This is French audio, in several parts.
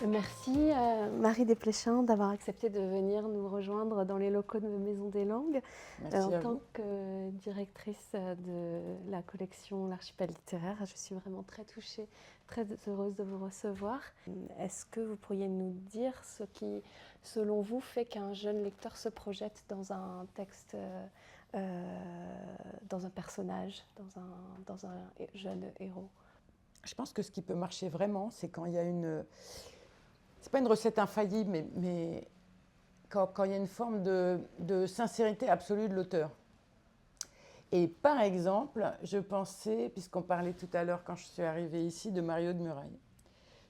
Merci Marie Desplechin d'avoir accepté de venir nous rejoindre dans les locaux de Maison des Langues Merci en à tant vous. que directrice de la collection L'Archipel littéraire. Je suis vraiment très touchée, très heureuse de vous recevoir. Est-ce que vous pourriez nous dire ce qui, selon vous, fait qu'un jeune lecteur se projette dans un texte, dans un personnage, dans un jeune héros? Je pense que ce qui peut marcher vraiment, c'est quand il y a une... C'est pas une recette infaillible, mais quand il y a une forme de sincérité absolue de l'auteur. Et par exemple, je pensais, puisqu'on parlait tout à l'heure quand je suis arrivée ici, de Mario de Muraille,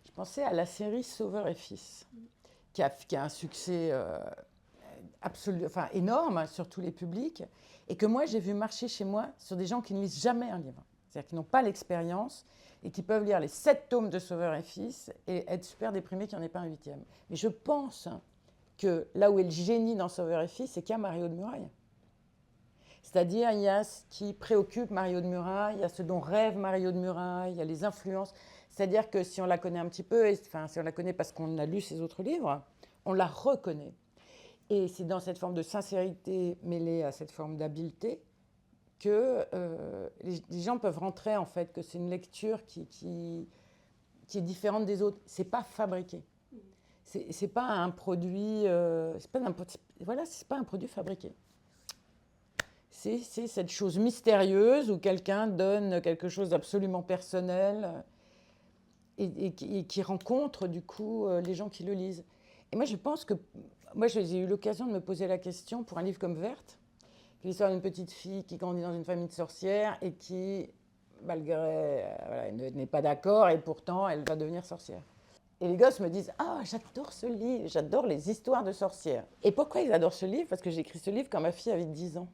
je pensais à la série Sauveur et Fils, qui a un succès absolu, enfin, énorme sur tous les publics, et que moi j'ai vu marcher chez moi sur des gens qui ne lisent jamais un livre. C'est-à-dire qui n'ont pas l'expérience et qui peuvent lire les 7 tomes de Sauveur et Fils et être super déprimés qu'il n'y en ait pas un huitième. Mais je pense que là où est le génie dans Sauveur et Fils, c'est qu'il y a Mario de Muraille. C'est-à-dire, il y a ce qui préoccupe Mario de Muraille, il y a ce dont rêve Mario de Muraille, il y a les influences. C'est-à-dire que si on la connaît un petit peu, enfin, si on la connaît parce qu'on a lu ses autres livres, on la reconnaît. Et c'est dans cette forme de sincérité mêlée à cette forme d'habileté que les gens peuvent rentrer, en fait, que c'est une lecture qui est différente des autres. C'est pas fabriqué. C'est pas un produit. C'est pas un produit fabriqué. C'est cette chose mystérieuse où quelqu'un donne quelque chose d'absolument personnel et qui rencontre du coup les gens qui le lisent. Et moi je pense que moi j'ai eu l'occasion de me poser la question pour un livre comme Verte, l'histoire d'une petite fille qui grandit dans une famille de sorcières et qui, malgré, voilà, n'est pas d'accord et pourtant elle va devenir sorcière. Et les gosses me disent « Ah, j'adore ce livre, j'adore les histoires de sorcières. » Et pourquoi ils adorent ce livre? Parce que j'ai écrit ce livre quand ma fille avait 10 ans.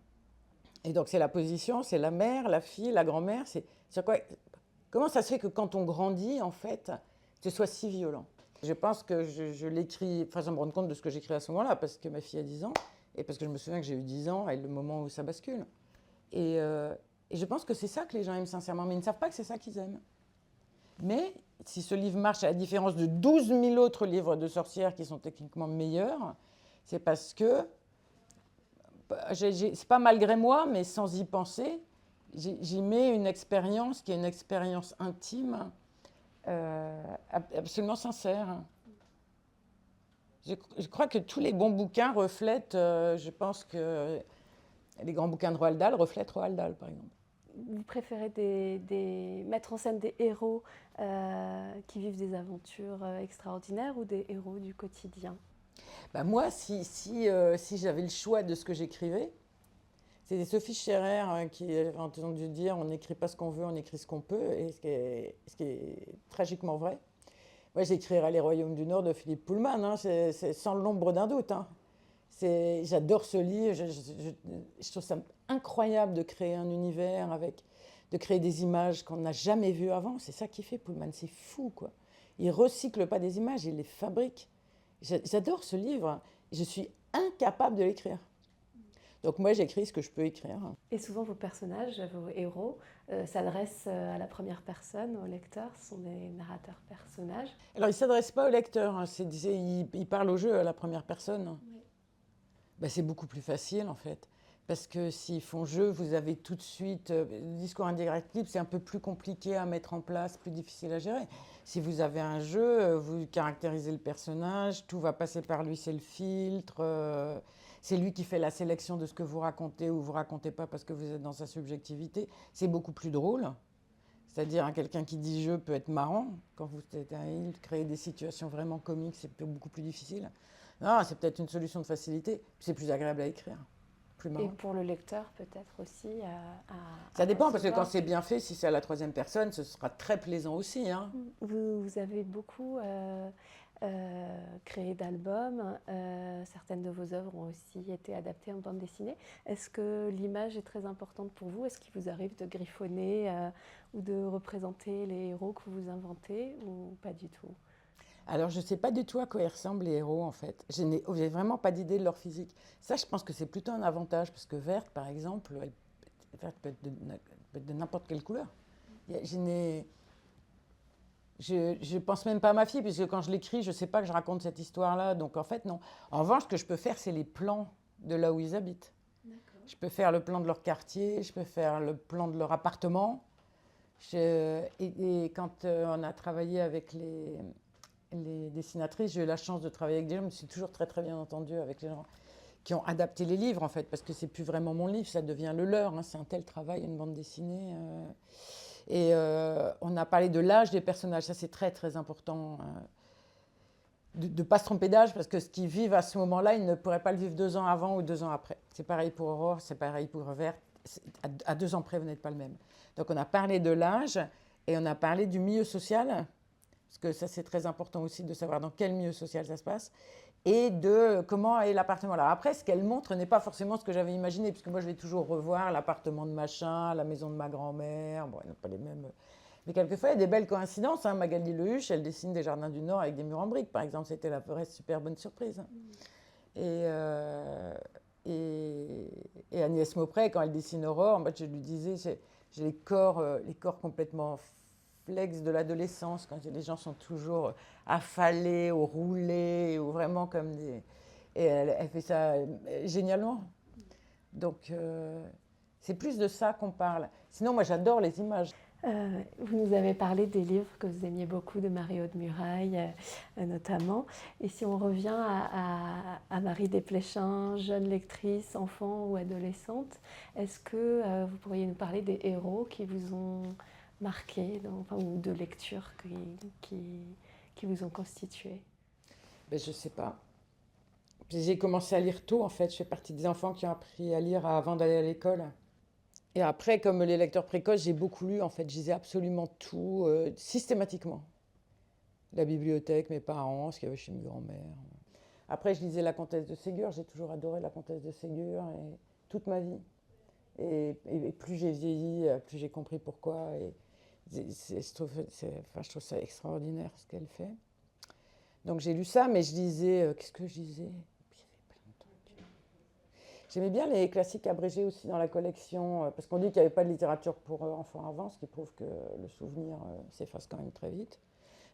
Et donc c'est la position, c'est la mère, la fille, la grand-mère. Comment ça se fait que quand on grandit, en fait, ce soit si violent? Je pense que je l'écris, enfin, je me rends compte de ce que j'écris à ce moment-là, parce que ma fille a 10 ans, et parce que je me souviens que j'ai eu 10 ans, et le moment où ça bascule. Et, euh, et je pense que c'est ça que les gens aiment sincèrement, mais ils ne savent pas que c'est ça qu'ils aiment. Mais si ce livre marche, à la différence de 12 000 autres livres de sorcières qui sont techniquement meilleurs, c'est parce que, c'est pas malgré moi, mais sans y penser, j'y mets une expérience qui est une expérience intime, absolument sincère. Je crois que tous les bons bouquins reflètent, je pense que les grands bouquins de Roald Dahl reflètent Roald Dahl, par exemple. Vous préférez mettre en scène des héros qui vivent des aventures extraordinaires ou des héros du quotidien? Bah moi, si j'avais le choix de ce que j'écrivais, c'est Sophie Scherer qui a entendu dire on n'écrit pas ce qu'on veut, on écrit ce qu'on peut, et ce qui est tragiquement vrai. Moi, j'écrirais Les Royaumes du Nord de Philippe Pullman, hein, c'est sans l'ombre d'un doute. Hein. J'adore ce livre, je trouve ça incroyable de créer un univers de créer des images qu'on n'a jamais vues avant. C'est ça qu'il fait, Pullman, c'est fou, quoi. Il recycle pas des images, il les fabrique. J'adore ce livre, je suis incapable de l'écrire. Donc moi, j'écris ce que je peux écrire. Et souvent, vos personnages, vos héros, s'adressent à la première personne, au lecteur. Ce sont des narrateurs personnages. Alors, il ne s'adresse pas au lecteur, hein, il parle au jeu à la première personne. Oui. Ben, c'est beaucoup plus facile, en fait. Parce que s'ils font jeu, vous avez tout de suite... le discours indirect libre, c'est un peu plus compliqué à mettre en place, plus difficile à gérer. Si vous avez un jeu, vous caractérisez le personnage, tout va passer par lui, c'est le filtre. C'est lui qui fait la sélection de ce que vous racontez ou vous racontez pas parce que vous êtes dans sa subjectivité. C'est beaucoup plus drôle. C'est-à-dire, hein, quelqu'un qui dit jeu peut être marrant. Quand vous êtes à île, créer des situations vraiment comiques, c'est beaucoup plus difficile. Non, c'est peut-être une solution de facilité. C'est plus agréable à écrire, plus Et marrant. pour le lecteur, peut-être aussi Ça à dépend, parce que quand recevoir. c'est bien fait, si c'est à la troisième personne, ce sera très plaisant aussi. Hein. Vous avez beaucoup créé d'albums. Certaines de vos œuvres ont aussi été adaptées en bande dessinée. Est-ce que l'image est très importante pour vous? Est-ce qu'il vous arrive de griffonner ou de représenter les héros que vous inventez ou pas du tout? Alors, je ne sais pas du tout à quoi ils ressemblent les héros, en fait. J'ai vraiment pas d'idée de leur physique. Ça, je pense que c'est plutôt un avantage, parce que Verte, par exemple, Verte peut être de n'importe quelle couleur. Je je pense même pas à ma fille, puisque quand je l'écris, je ne sais pas que je raconte cette histoire-là. Donc en fait, non. En revanche, ce que je peux faire, c'est les plans de là où ils habitent. Je peux faire le plan de leur quartier, je peux faire le plan de leur appartement. Et quand on a travaillé avec les dessinatrices, j'ai eu la chance de travailler avec des gens, je me suis toujours très très bien entendue avec les gens qui ont adapté les livres en fait, parce que c'est plus vraiment mon livre, ça devient le leur, hein, c'est un tel travail, une bande dessinée. On a parlé de l'âge des personnages, ça c'est très très important. De ne pas se tromper d'âge, parce que ce qu'ils vivent à ce moment-là, ils ne pourraient pas le vivre 2 ans avant ou 2 ans après. C'est pareil pour Aurore, c'est pareil pour Vert. À 2 ans près, vous n'êtes pas le même. Donc on a parlé de l'âge et on a parlé du milieu social, parce que ça c'est très important aussi de savoir dans quel milieu social ça se passe, et de comment est l'appartement. Alors après, ce qu'elle montre n'est pas forcément ce que j'avais imaginé, puisque moi je vais toujours revoir l'appartement de machin, la maison de ma grand-mère, bon, ils n'ont pas les mêmes... Mais quelquefois, il y a des belles coïncidences. Hein. Magali Lehuche, elle dessine des jardins du Nord avec des murs en briques, par exemple. C'était la vraie super bonne surprise. Et Agnès Mauprey, quand elle dessine Aurore, en fait, je lui disais, j'ai les corps complètement flex de l'adolescence, quand les gens sont toujours affalés ou roulés, ou vraiment comme des... Et elle fait ça génialement. Donc, c'est plus de ça qu'on parle. Sinon, moi, j'adore les images. Vous nous avez parlé des livres que vous aimiez beaucoup de Marie-Aude Murail, notamment. Et si on revient à Marie Desplechin, jeune lectrice, enfant ou adolescente, est-ce que vous pourriez nous parler des héros qui vous ont marqué, ou de lectures qui vous ont constitué? Ben, je ne sais pas. J'ai commencé à lire tôt, en fait. Je fais partie des enfants qui ont appris à lire avant d'aller à l'école. Et après, comme les lecteurs précoces, j'ai beaucoup lu, en fait. Je lisais absolument tout, systématiquement. La bibliothèque, mes parents, ce qu'il y avait chez mes grands-mères. Après, je lisais La Comtesse de Ségur. J'ai toujours adoré La Comtesse de Ségur, et toute ma vie. Et plus j'ai vieilli, plus j'ai compris pourquoi. Et je trouve ça extraordinaire, ce qu'elle fait. Donc j'ai lu ça, mais je lisais... qu'est-ce que je lisais? J'aimais bien les classiques abrégés aussi dans la collection, parce qu'on dit qu'il n'y avait pas de littérature pour enfants avant, ce qui prouve que le souvenir s'efface quand même très vite.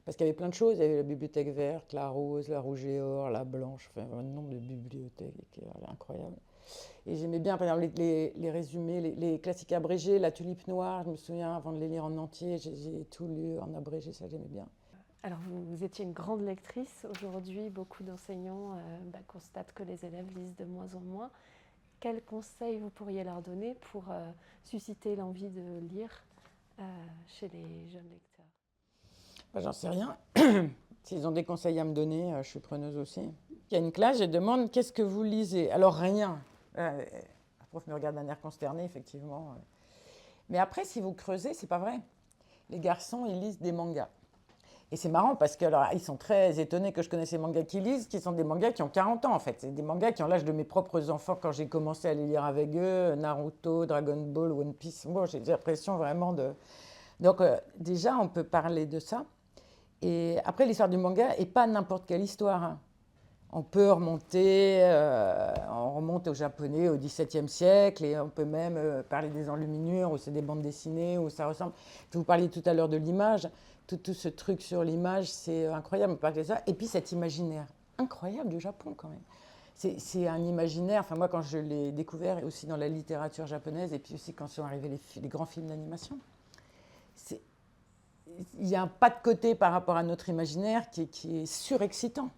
Parce qu'il y avait plein de choses, il y avait la bibliothèque verte, la rose, la rouge et or, la blanche, enfin un nombre de bibliothèques qui est incroyable. Et j'aimais bien, par exemple, les résumés, les classiques abrégés, la tulipe noire, je me souviens, avant de les lire en entier, j'ai tout lu en abrégé, ça j'aimais bien. Alors vous étiez une grande lectrice, aujourd'hui beaucoup d'enseignants constatent que les élèves lisent de moins en moins. Quels conseils vous pourriez leur donner pour susciter l'envie de lire chez les jeunes lecteurs? Ben, j'en sais rien. S'ils ont des conseils à me donner, je suis preneuse aussi. Il y a une classe, je demande qu'est-ce que vous lisez? Alors rien. La prof me regarde d'un air consterné, effectivement. Mais après, si vous creusez, c'est pas vrai. Les garçons, ils lisent des mangas. Et c'est marrant parce que alors, ils sont très étonnés que je connaisse ces mangas qu'ils lisent, qui sont des mangas qui ont 40 ans en fait. C'est des mangas qui ont l'âge de mes propres enfants quand j'ai commencé à les lire avec eux, Naruto, Dragon Ball, One Piece. Bon, j'ai l'impression vraiment de... Donc déjà, on peut parler de ça. Et après, l'histoire du manga n'est pas n'importe quelle histoire. Hein. On peut remonter, on remonte au japonais au XVIIe siècle, et on peut même parler des enluminures, où c'est des bandes dessinées, où ça ressemble. Vous parliez tout à l'heure de l'image. Tout ce truc sur l'image, c'est incroyable. On peut parler de ça. Et puis cet imaginaire incroyable du Japon quand même. C'est un imaginaire, enfin moi quand je l'ai découvert, et aussi dans la littérature japonaise, et puis aussi quand sont arrivés les grands films d'animation, il y a un pas de côté par rapport à notre imaginaire qui est surexcitant.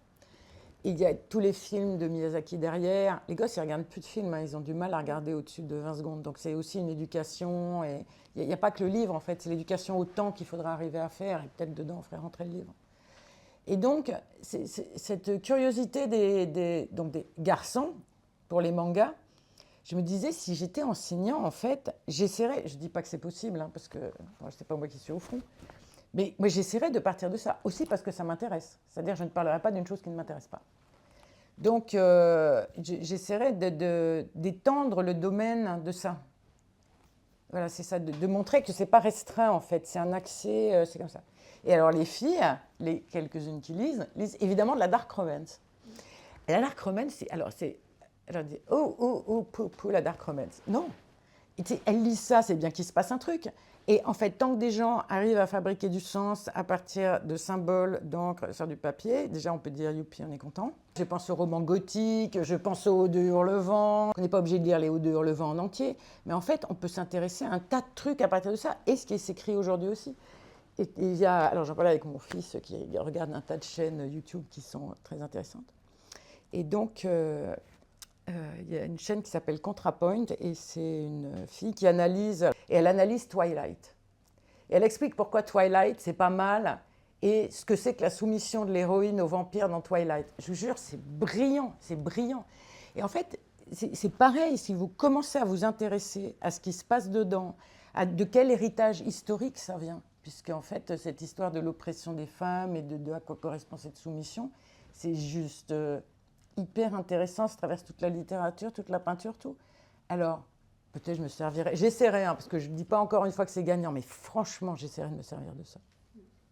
Il y a tous les films de Miyazaki derrière. Les gosses, ils ne regardent plus de films, hein. Ils ont du mal à regarder au-dessus de 20 secondes. Donc c'est aussi une éducation. Et il n'y a pas que le livre, en fait. C'est l'éducation au temps qu'il faudra arriver à faire. Et peut-être dedans, on ferait rentrer le livre. Et donc, cette curiosité des garçons pour les mangas, je me disais, si j'étais enseignant, en fait, j'essaierais, je ne dis pas que c'est possible, hein, parce que ce n'est pas moi qui suis au front, mais moi, j'essaierais de partir de ça, aussi parce que ça m'intéresse. C'est-à-dire, je ne parlerai pas d'une chose qui ne m'intéresse pas. Donc, j'essaierais d'étendre le domaine de ça. Voilà, c'est ça, de montrer que ce n'est pas restreint, en fait. C'est un accès, c'est comme ça. Et alors, les filles, les quelques-unes qui lisent évidemment de la dark romance. Et la dark romance, elle dit, oh, pou, la dark romance. Non. Elles lisent ça, c'est bien qu'il se passe un truc. Et en fait, tant que des gens arrivent à fabriquer du sens à partir de symboles, d'encre sur du papier, déjà on peut dire youpi, on est content. Je pense aux romans gothiques, je pense aux Odes de Hurlevent. On n'est pas obligé de lire les Odes de Hurlevent en entier, mais en fait, on peut s'intéresser à un tas de trucs à partir de ça, et ce qui s'écrit aujourd'hui aussi. Et il y a, alors j'en parlais avec mon fils qui regarde un tas de chaînes YouTube qui sont très intéressantes. Et donc, il y a une chaîne qui s'appelle ContraPoint, et c'est une fille qui analyse, et elle analyse Twilight. Et elle explique pourquoi Twilight, c'est pas mal, et ce que c'est que la soumission de l'héroïne aux vampires dans Twilight. Je vous jure, c'est brillant, c'est brillant. Et en fait, c'est pareil, si vous commencez à vous intéresser à ce qui se passe dedans, de quel héritage historique ça vient, puisque en fait, cette histoire de l'oppression des femmes et de à quoi correspond cette soumission, c'est juste hyper intéressant, ça traverse toute la littérature, toute la peinture, tout. Alors, peut-être je me servirai, j'essaierai, parce que je ne dis pas encore une fois que c'est gagnant, mais franchement, j'essaierai de me servir de ça.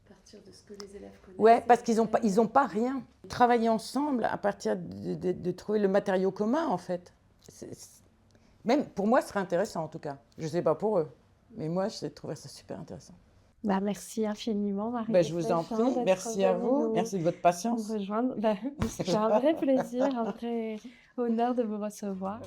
À partir de ce que les élèves connaissent. Ouais, parce qu'ils n'ont pas rien. Travailler ensemble à partir de trouver le matériau commun, en fait. Même pour moi, ce serait intéressant, en tout cas. Je ne sais pas pour eux, mais moi, je trouverais ça super intéressant. Merci infiniment, Marie. Je vous en prie, merci à vous, merci de votre patience. Rejoindre. C'était un vrai plaisir, un vrai honneur de vous recevoir.